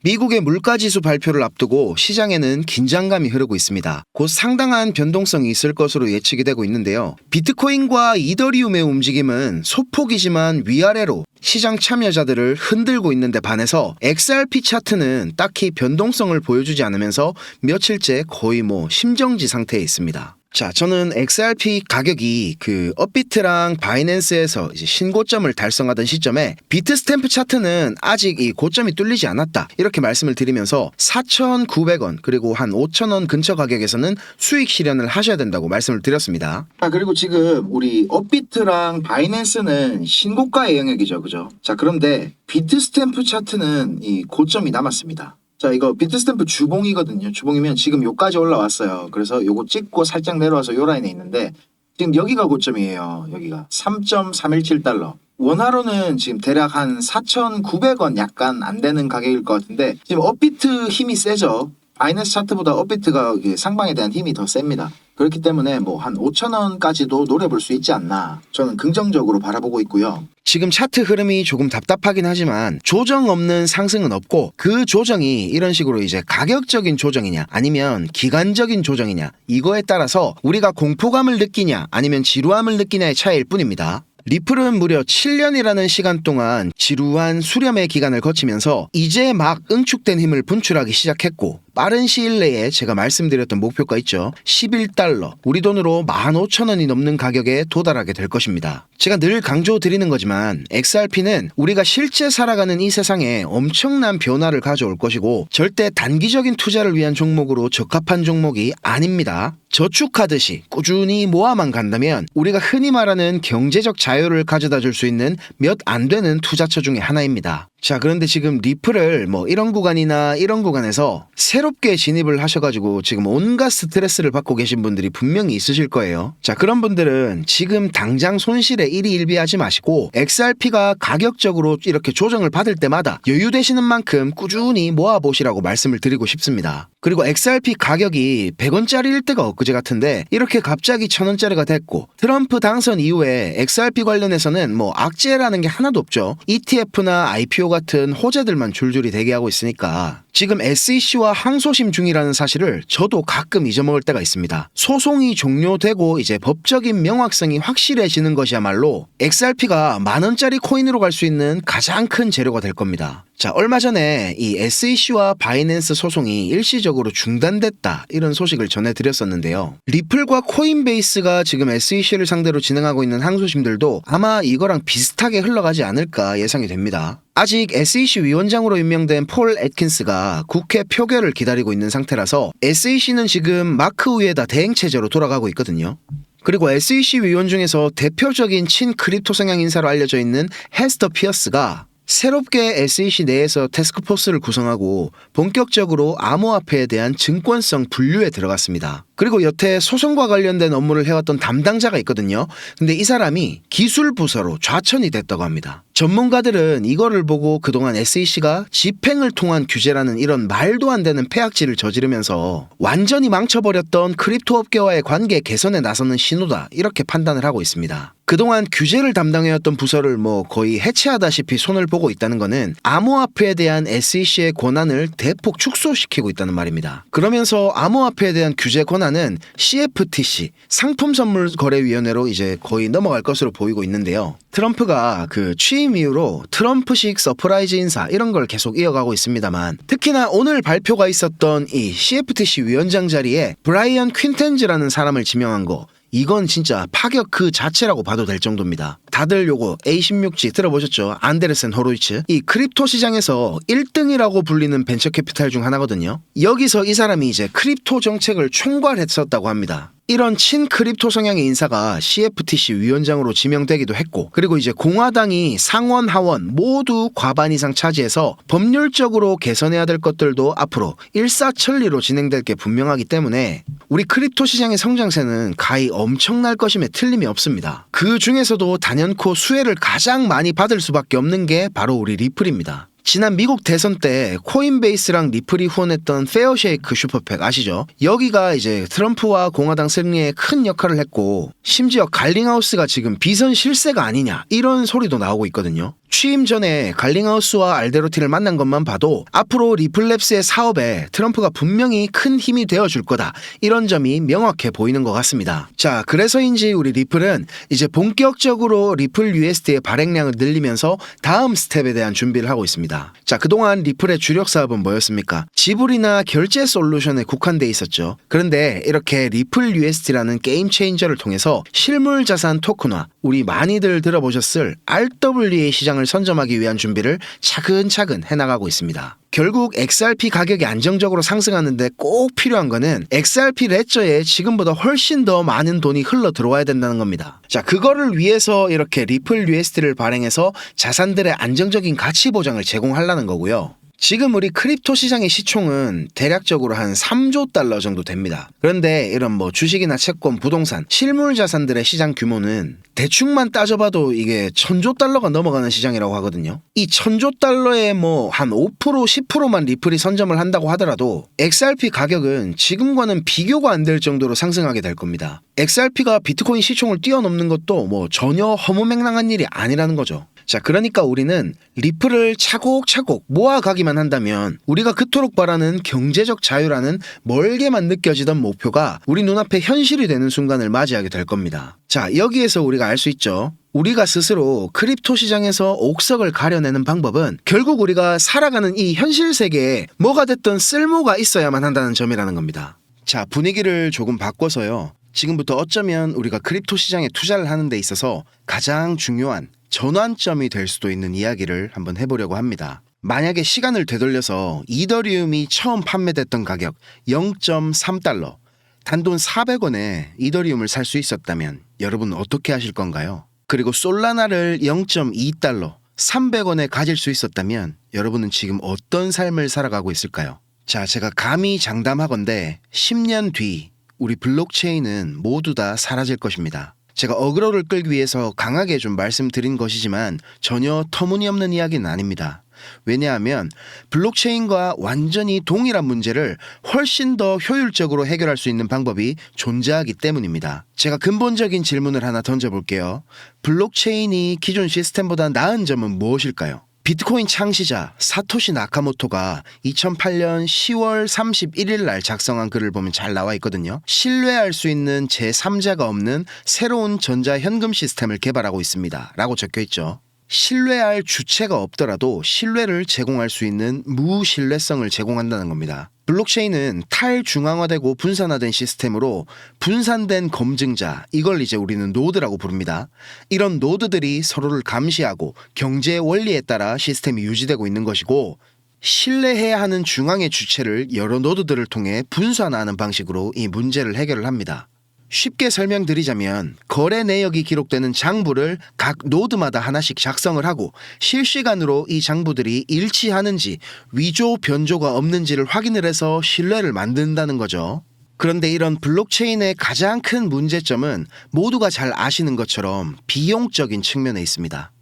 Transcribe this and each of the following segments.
미국의 물가지수 발표를 앞두고 시장에는 긴장감이 흐르고 있습니다. 곧 상당한 변동성이 있을 것으로 예측이 되고 있는데요. 비트코인과 이더리움의 움직임은 소폭이지만 위아래로 시장 참여자들을 흔들고 있는데 반해서 XRP 차트는 딱히 변동성을 보여주지 않으면서 며칠째 거의 심정지 상태에 있습니다. 자, 저는 XRP 가격이 업비트랑 바이낸스에서 이제 신고점을 달성하던 시점에 비트스탬프 차트는 아직 이 고점이 뚫리지 않았다, 이렇게 말씀을 드리면서 4,900원 그리고 한 5,000원 근처 가격에서는 수익 실현을 하셔야 된다고 말씀을 드렸습니다. 그리고 지금 우리 업비트랑 바이낸스는 신고가의 영역이죠, 그죠? 자, 그런데 비트스탬프 차트는 이 고점이 남았습니다. 자, 이거 비트스탬프 주봉이거든요. 주봉이면 지금 요까지 올라왔어요. 그래서 요거 찍고 살짝 내려와서 요 라인에 있는데 지금 여기가 고점이에요. 여기가 3.317달러. 원화로는 지금 대략 한 4,900원 약간 안 되는 가격일 것 같은데 지금 업비트 힘이 세죠. 바이낸스 차트보다 업비트가 상방에 대한 힘이 더 셉니다. 그렇기 때문에 한 5,000원까지도 노려볼 수 있지 않나, 저는 긍정적으로 바라보고 있고요. 지금 차트 흐름이 조금 답답하긴 하지만 조정 없는 상승은 없고, 그 조정이 이런 식으로 이제 가격적인 조정이냐 아니면 기간적인 조정이냐, 이거에 따라서 우리가 공포감을 느끼냐 아니면 지루함을 느끼냐의 차이일 뿐입니다. 리플은 무려 7년이라는 시간 동안 지루한 수렴의 기간을 거치면서 이제 막 응축된 힘을 분출하기 시작했고, 빠른 시일 내에 제가 말씀드렸던 목표가 있죠. 11달러, 우리 돈으로 15,000원이 넘는 가격에 도달하게 될 것입니다. 제가 늘 강조드리는 거지만 XRP는 우리가 실제 살아가는 이 세상에 엄청난 변화를 가져올 것이고 절대 단기적인 투자를 위한 종목으로 적합한 종목이 아닙니다. 저축하듯이 꾸준히 모아만 간다면 우리가 흔히 말하는 경제적 자유를 가져다 줄 수 있는 몇 안 되는 투자처 중에 하나입니다. 자, 그런데 지금 리플을 이런 구간이나 이런 구간에서 새롭게 진입을 하셔가지고 지금 온갖 스트레스를 받고 계신 분들이 분명히 있으실 거예요. 자, 그런 분들은 지금 당장 손실에 일희일비하지 마시고 XRP가 가격적으로 이렇게 조정을 받을 때마다 여유되시는 만큼 꾸준히 모아보시라고 말씀을 드리고 싶습니다. 그리고 XRP 가격이 100원짜리일 때가 엊그제 같은데 이렇게 갑자기 1,000원짜리가 됐고, 트럼프 당선 이후에 XRP 관련해서는 악재라는 게 하나도 없죠. ETF나 IPO 같은 호재들만 줄줄이 대기하고 있으니까 지금 SEC와 항소심 중이라는 사실을 저도 가끔 잊어먹을 때가 있습니다. 소송이 종료되고 이제 법적인 명확성이 확실해지는 것이야말로 XRP가 만원짜리 코인으로 갈 수 있는 가장 큰 재료가 될 겁니다. 자, 얼마 전에 이 SEC와 바이낸스 소송이 일시적으로 중단됐다, 이런 소식을 전해드렸었는데요. 리플과 코인베이스가 지금 SEC를 상대로 진행하고 있는 항소심들도 아마 이거랑 비슷하게 흘러가지 않을까 예상이 됩니다. 아직 SEC 위원장으로 임명된 폴 애킨스가 국회 표결을 기다리고 있는 상태라서 SEC는 지금 마크 위에다 대행체제로 돌아가고 있거든요. 그리고 SEC 위원 중에서 대표적인 친크립토 성향 인사로 알려져 있는 헤스터 피어스가 새롭게 SEC 내에서 태스크포스를 구성하고 본격적으로 암호화폐에 대한 증권성 분류에 들어갔습니다. 그리고 여태 소송과 관련된 업무를 해왔던 담당자가 있거든요. 근데 이 사람이 기술부서로 좌천이 됐다고 합니다. 전문가들은 이거를 보고 그동안 SEC가 집행을 통한 규제라는 이런 말도 안 되는 폐악질을 저지르면서 완전히 망쳐버렸던 크립토 업계와의 관계 개선에 나서는 신호다, 이렇게 판단을 하고 있습니다. 그동안 규제를 담당해왔던 부서를 거의 해체하다시피 손을 보고 있다는 거는 암호화폐에 대한 SEC의 권한을 대폭 축소시키고 있다는 말입니다. 그러면서 암호화폐에 대한 규제 권한은 CFTC, 상품선물거래위원회로 이제 거의 넘어갈 것으로 보이고 있는데요. 트럼프가 취임 이후로 트럼프식 서프라이즈 인사 이런 걸 계속 이어가고 있습니다만, 특히나 오늘 발표가 있었던 이 CFTC 위원장 자리에 브라이언 퀸텐즈라는 사람을 지명한 거, 이건 진짜 파격 그 자체라고 봐도 될 정도입니다. 다들 요거 A16G 들어보셨죠? 안데르센 호로이츠. 이 크립토 시장에서 1등이라고 불리는 벤처 캐피탈 중 하나거든요. 여기서 이 사람이 이제 크립토 정책을 총괄했었다고 합니다. 이런 친크립토 성향의 인사가 CFTC 위원장으로 지명되기도 했고, 그리고 이제 공화당이 상원 하원 모두 과반 이상 차지해서 법률적으로 개선해야 될 것들도 앞으로 일사천리로 진행될 게 분명하기 때문에 우리 크립토 시장의 성장세는 가히 엄청날 것임에 틀림이 없습니다. 그 중에서도 단연코 수혜를 가장 많이 받을 수밖에 없는 게 바로 우리 리플입니다. 지난 미국 대선 때 코인베이스랑 리플이 후원했던 페어쉐이크 슈퍼팩 아시죠? 여기가 이제 트럼프와 공화당 승리에 큰 역할을 했고, 심지어 갈링하우스가 지금 비선 실세가 아니냐, 이런 소리도 나오고 있거든요. 취임 전에 갈링하우스와 알데로티를 만난 것만 봐도 앞으로 리플랩스의 사업에 트럼프가 분명히 큰 힘이 되어줄 거다, 이런 점이 명확해 보이는 것 같습니다. 자, 그래서인지 우리 리플은 이제 본격적으로 리플 USD의 발행량을 늘리면서 다음 스텝에 대한 준비를 하고 있습니다. 자, 그동안 리플의 주력 사업은 뭐였습니까? 지불이나 결제 솔루션에 국한돼 있었죠. 그런데 이렇게 리플 USD라는 게임 체인저를 통해서 실물 자산 토큰화, 우리 많이들 들어보셨을 RWA 시장을 선점하기 위한 준비를 차근차근 해나가고 있습니다. 결국 XRP 가격이 안정적으로 상승하는데 꼭 필요한 거는 XRP 레저에 지금보다 훨씬 더 많은 돈이 흘러 들어와야 된다는 겁니다. 자, 그거를 위해서 이렇게 리플 USD를 발행해서 자산들의 안정적인 가치 보장을 제공하려는 거고요. 지금 우리 크립토 시장의 시총은 대략적으로 한 3조 달러 정도 됩니다. 그런데 이런 뭐 주식이나 채권, 부동산, 실물 자산들의 시장 규모는 대충만 따져봐도 이게 1000조 달러가 넘어가는 시장이라고 하거든요. 이 1000조 달러에 뭐 한 5%, 10%만 리플이 선점을 한다고 하더라도 XRP 가격은 지금과는 비교가 안 될 정도로 상승하게 될 겁니다. XRP가 비트코인 시총을 뛰어넘는 것도 뭐 전혀 허무맹랑한 일이 아니라는 거죠. 자, 그러니까 우리는 리플을 차곡차곡 모아가기만 한다면 우리가 그토록 바라는 경제적 자유라는 멀게만 느껴지던 목표가 우리 눈앞에 현실이 되는 순간을 맞이하게 될 겁니다. 자, 여기에서 우리가 알 수 있죠. 우리가 스스로 크립토 시장에서 옥석을 가려내는 방법은 결국 우리가 살아가는 이 현실 세계에 뭐가 됐든 쓸모가 있어야만 한다는 점이라는 겁니다. 자, 분위기를 조금 바꿔서요. 지금부터 어쩌면 우리가 크립토 시장에 투자를 하는 데 있어서 가장 중요한 전환점이 될 수도 있는 이야기를 한번 해보려고 합니다. 만약에 시간을 되돌려서 이더리움이 처음 판매됐던 가격 0.3달러, 단돈 400원에 이더리움을 살 수 있었다면 여러분 어떻게 하실 건가요? 그리고 솔라나를 0.2달러, 300원에 가질 수 있었다면 여러분은 지금 어떤 삶을 살아가고 있을까요? 자, 제가 감히 장담하건대 10년 뒤 우리 블록체인은 모두 다 사라질 것입니다. 제가 어그로를 끌기 위해서 강하게 좀 말씀드린 것이지만 전혀 터무니없는 이야기는 아닙니다. 왜냐하면 블록체인과 완전히 동일한 문제를 훨씬 더 효율적으로 해결할 수 있는 방법이 존재하기 때문입니다. 제가 근본적인 질문을 하나 던져볼게요. 블록체인이 기존 시스템보다 나은 점은 무엇일까요? 비트코인 창시자 사토시 나카모토가 2008년 10월 31일 날 작성한 글을 보면 잘 나와 있거든요. 신뢰할 수 있는 제3자가 없는 새로운 전자현금 시스템을 개발하고 있습니다 라고 적혀 있죠. 신뢰할 주체가 없더라도 신뢰를 제공할 수 있는 무신뢰성을 제공한다는 겁니다. 블록체인은 탈중앙화되고 분산화된 시스템으로 분산된 검증자, 이걸 이제 우리는 노드라고 부릅니다. 이런 노드들이 서로를 감시하고 경제의 원리에 따라 시스템이 유지되고 있는 것이고, 신뢰해야 하는 중앙의 주체를 여러 노드들을 통해 분산화하는 방식으로 이 문제를 해결을 합니다. 쉽게 설명드리자면 거래 내역이 기록되는 장부를 각 노드마다 하나씩 작성을 하고 실시간으로 이 장부들이 일치하는지 위조 변조가 없는지를 확인을 해서 신뢰를 만든다는 거죠. 그런데 이런 블록체인의 가장 큰 문제점은 모두가 잘 아시는 것처럼 비용적인 측면에 있습니다.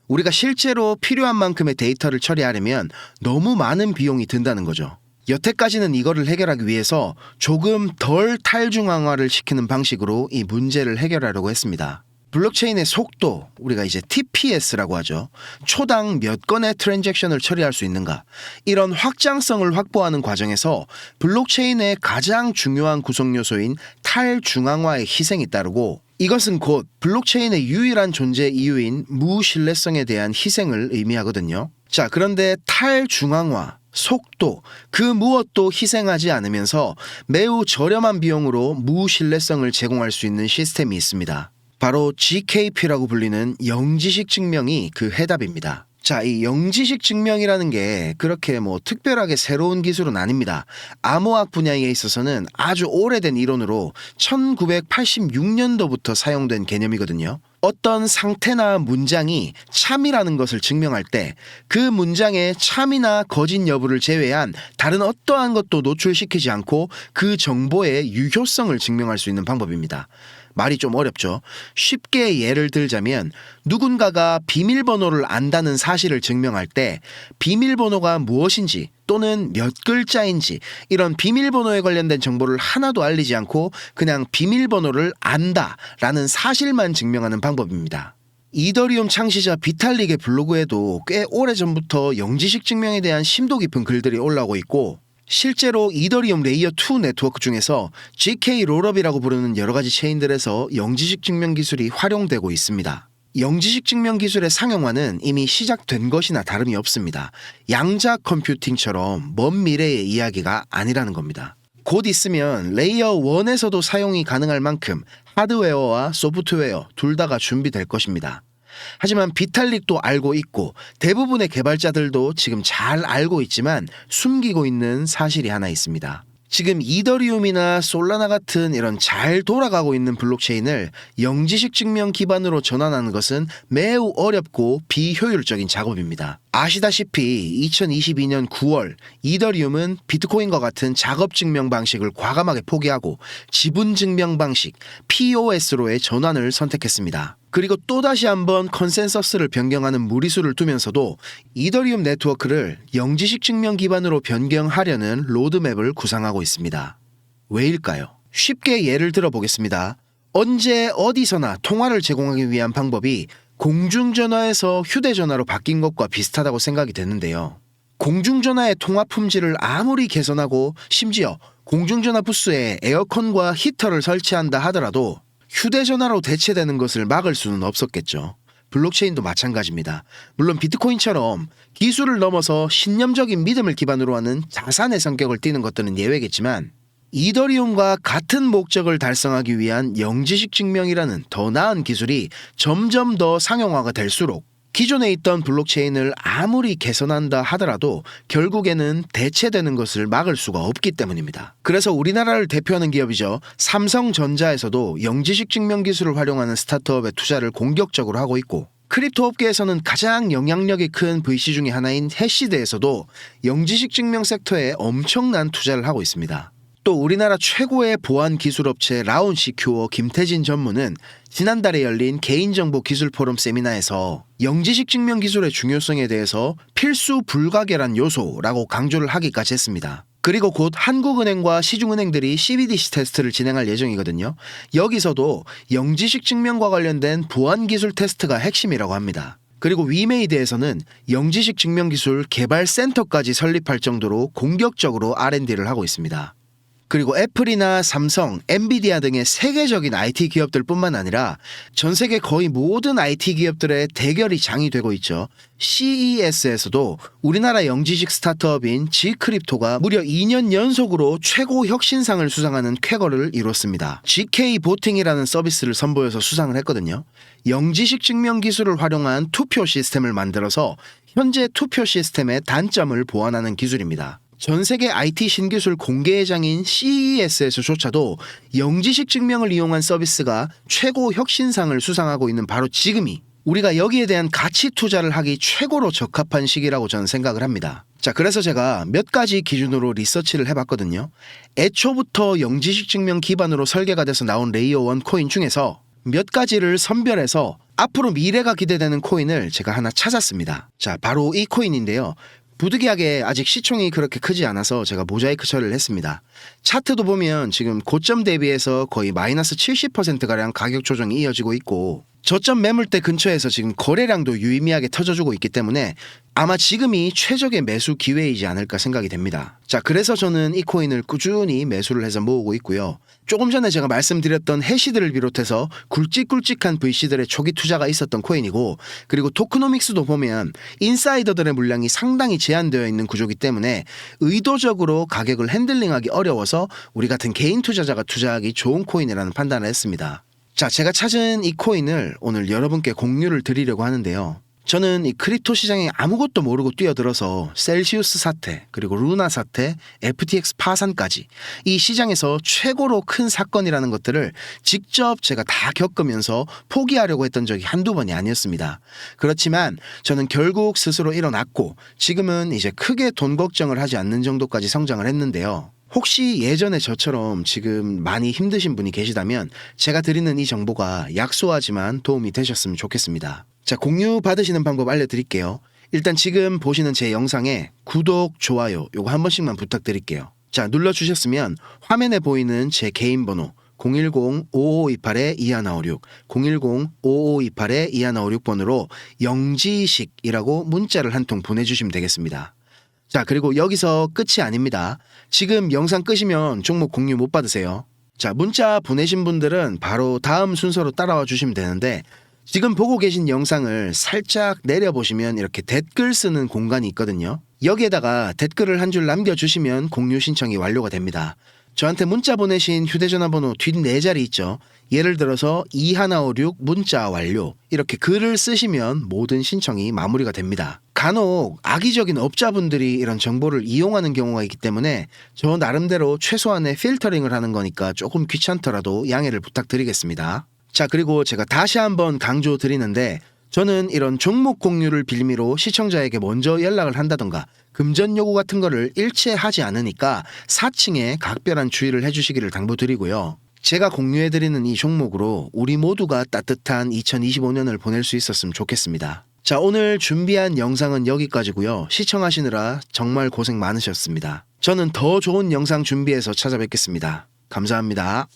우리가 실제로 필요한 만큼의 데이터를 처리하려면 너무 많은 비용이 든다는 거죠. 여태까지는 이거를 해결하기 위해서 조금 덜 탈중앙화를 시키는 방식으로 이 문제를 해결하려고 했습니다. 블록체인의 속도, 우리가 이제 TPS라고 하죠. 초당 몇 건의 트랜잭션을 처리할 수 있는가, 이런 확장성을 확보하는 과정에서 블록체인의 가장 중요한 구성 요소인 탈중앙화의 희생이 따르고, 이것은 곧 블록체인의 유일한 존재 이유인 무신뢰성에 대한 희생을 의미하거든요. 자, 그런데 탈중앙화, 속도, 그 무엇도 희생하지 않으면서 매우 저렴한 비용으로 무신뢰성을 제공할 수 있는 시스템이 있습니다. 바로 GKP라고 불리는 영지식 증명이 그 해답입니다. 자, 이 영지식 증명이라는 게 그렇게 뭐 특별하게 새로운 기술은 아닙니다. 암호학 분야에 있어서는 아주 오래된 이론으로 1986년도부터 사용된 개념이거든요. 어떤 상태나 문장이 참이라는 것을 증명할 때 그 문장의 참이나 거짓 여부를 제외한 다른 어떠한 것도 노출시키지 않고 그 정보의 유효성을 증명할 수 있는 방법입니다. 말이 좀 어렵죠. 쉽게 예를 들자면 누군가가 비밀번호를 안다는 사실을 증명할 때 비밀번호가 무엇인지 또는 몇 글자인지 이런 비밀번호에 관련된 정보를 하나도 알리지 않고 그냥 비밀번호를 안다라는 사실만 증명하는 방법입니다. 이더리움 창시자 비탈릭의 블로그에도 꽤 오래전부터 영지식 증명에 대한 심도 깊은 글들이 올라오고 있고, 실제로 이더리움 레이어 2 네트워크 중에서 GK 롤업이라고 부르는 여러가지 체인들에서 영지식 증명 기술이 활용되고 있습니다. 영지식 증명 기술의 상용화는 이미 시작된 것이나 다름이 없습니다. 양자 컴퓨팅처럼 먼 미래의 이야기가 아니라는 겁니다. 곧 있으면 레이어 1에서도 사용이 가능할 만큼 하드웨어와 소프트웨어 둘 다가 준비될 것입니다. 하지만 비탈릭도 알고 있고 대부분의 개발자들도 지금 잘 알고 있지만 숨기고 있는 사실이 하나 있습니다. 지금 이더리움이나 솔라나 같은 이런 잘 돌아가고 있는 블록체인을 영지식 증명 기반으로 전환하는 것은 매우 어렵고 비효율적인 작업입니다. 아시다시피 2022년 9월 이더리움은 비트코인과 같은 작업 증명 방식을 과감하게 포기하고 지분 증명 방식 POS로의 전환을 선택했습니다. 그리고 또다시 한번 컨센서스를 변경하는 무리수를 두면서도 이더리움 네트워크를 영지식 증명 기반으로 변경하려는 로드맵을 구상하고 있습니다. 왜일까요? 쉽게 예를 들어 보겠습니다. 언제 어디서나 통화를 제공하기 위한 방법이 공중전화에서 휴대전화로 바뀐 것과 비슷하다고 생각이 되는데요. 공중전화의 통화 품질을 아무리 개선하고 심지어 공중전화 부스에 에어컨과 히터를 설치한다 하더라도 휴대전화로 대체되는 것을 막을 수는 없었겠죠. 블록체인도 마찬가지입니다. 물론 비트코인처럼 기술을 넘어서 신념적인 믿음을 기반으로 하는 자산의 성격을 띠는 것들은 예외겠지만 이더리움과 같은 목적을 달성하기 위한 영지식 증명이라는 더 나은 기술이 점점 더 상용화가 될수록 기존에 있던 블록체인을 아무리 개선한다 하더라도 결국에는 대체되는 것을 막을 수가 없기 때문입니다. 그래서 우리나라를 대표하는 기업이죠. 삼성전자에서도 영지식 증명 기술을 활용하는 스타트업에 투자를 공격적으로 하고 있고, 크립토 업계에서는 가장 영향력이 큰 VC 중에 하나인 해시드에서도 영지식 증명 섹터에 엄청난 투자를 하고 있습니다. 또 우리나라 최고의 보안 기술업체 라운시큐어 김태진 전무는 지난달에 열린 개인정보 기술 포럼 세미나에서 영지식 증명 기술의 중요성에 대해서 필수 불가결한 요소라고 강조를 하기까지 했습니다. 그리고 곧 한국은행과 시중은행들이 CBDC 테스트를 진행할 예정이거든요. 여기서도 영지식 증명과 관련된 보안 기술 테스트가 핵심이라고 합니다. 그리고 위메이드에서는 영지식 증명 기술 개발 센터까지 설립할 정도로 공격적으로 R&D를 하고 있습니다. 그리고 애플이나 삼성, 엔비디아 등의 세계적인 IT 기업들뿐만 아니라 전 세계 거의 모든 IT 기업들의 대결이 장이 되고 있죠. CES에서도 우리나라 영지식 스타트업인 G크립토가 무려 2년 연속으로 최고 혁신상을 수상하는 쾌거를 이뤘습니다. GK 보팅이라는 서비스를 선보여서 수상을 했거든요. 영지식 증명 기술을 활용한 투표 시스템을 만들어서 현재 투표 시스템의 단점을 보완하는 기술입니다. 전 세계 IT 신기술 공개회장인 CES에서조차도 영지식 증명을 이용한 서비스가 최고 혁신상을 수상하고 있는 바로 지금이 우리가 여기에 대한 가치 투자를 하기 최고로 적합한 시기라고 저는 생각을 합니다. 자, 그래서 제가 몇 가지 기준으로 리서치를 해봤거든요. 애초부터 영지식 증명 기반으로 설계가 돼서 나온 레이어 1 코인 중에서 몇 가지를 선별해서 앞으로 미래가 기대되는 코인을 제가 하나 찾았습니다. 자, 바로 이 코인인데요. 부득이하게 아직 시총이 그렇게 크지 않아서 제가 모자이크 처리를 했습니다. 차트도 보면 지금 고점 대비해서 거의 마이너스 70%가량 가격 조정이 이어지고 있고, 저점 매물대 근처에서 지금 거래량도 유의미하게 터져주고 있기 때문에 아마 지금이 최적의 매수 기회이지 않을까 생각이 됩니다. 자, 그래서 저는 이 코인을 꾸준히 매수를 해서 모으고 있고요. 조금 전에 제가 말씀드렸던 해시들을 비롯해서 굵직굵직한 VC들의 초기 투자가 있었던 코인이고, 그리고 토크노믹스도 보면 인사이더들의 물량이 상당히 제한되어 있는 구조이기 때문에 의도적으로 가격을 핸들링하기 어려워서 우리 같은 개인 투자자가 투자하기 좋은 코인이라는 판단을 했습니다. 자, 제가 찾은 이 코인을 오늘 여러분께 공유를 드리려고 하는데요. 저는 이 크립토 시장에 아무것도 모르고 뛰어들어서 셀시우스 사태, 그리고 루나 사태, FTX 파산까지 이 시장에서 최고로 큰 사건이라는 것들을 직접 제가 다 겪으면서 포기하려고 했던 적이 한두 번이 아니었습니다. 그렇지만 저는 결국 스스로 일어났고 지금은 이제 크게 돈 걱정을 하지 않는 정도까지 성장을 했는데요. 혹시 예전에 저처럼 지금 많이 힘드신 분이 계시다면 제가 드리는 이 정보가 약소하지만 도움이 되셨으면 좋겠습니다. 자, 공유 받으시는 방법 알려드릴게요. 일단 지금 보시는 제 영상에 구독, 좋아요 요거 한 번씩만 부탁드릴게요. 자, 눌러주셨으면 화면에 보이는 제 개인 번호 010-5528-2156, 010-5528-2156번으로 영지식이라고 문자를 한 통 보내주시면 되겠습니다. 자, 그리고 여기서 끝이 아닙니다. 지금 영상 끄시면 종목 공유 못 받으세요. 자, 문자 보내신 분들은 바로 다음 순서로 따라와 주시면 되는데, 지금 보고 계신 영상을 살짝 내려보시면 이렇게 댓글 쓰는 공간이 있거든요. 여기에다가 댓글을 한 줄 남겨주시면 공유 신청이 완료가 됩니다. 저한테 문자 보내신 휴대전화 번호 뒷 4자리 있죠. 예를 들어서 2156 문자 완료, 이렇게 글을 쓰시면 모든 신청이 마무리가 됩니다. 간혹 악의적인 업자분들이 이런 정보를 이용하는 경우가 있기 때문에 저 나름대로 최소한의 필터링을 하는 거니까 조금 귀찮더라도 양해를 부탁드리겠습니다. 자, 그리고 제가 다시 한번 강조드리는데, 저는 이런 종목 공유를 빌미로 시청자에게 먼저 연락을 한다던가 금전 요구 같은 거를 일체 하지 않으니까 사칭에 각별한 주의를 해주시기를 당부드리고요. 제가 공유해드리는 이 종목으로 우리 모두가 따뜻한 2025년을 보낼 수 있었으면 좋겠습니다. 자, 오늘 준비한 영상은 여기까지고요. 시청하시느라 정말 고생 많으셨습니다. 저는 더 좋은 영상 준비해서 찾아뵙겠습니다. 감사합니다.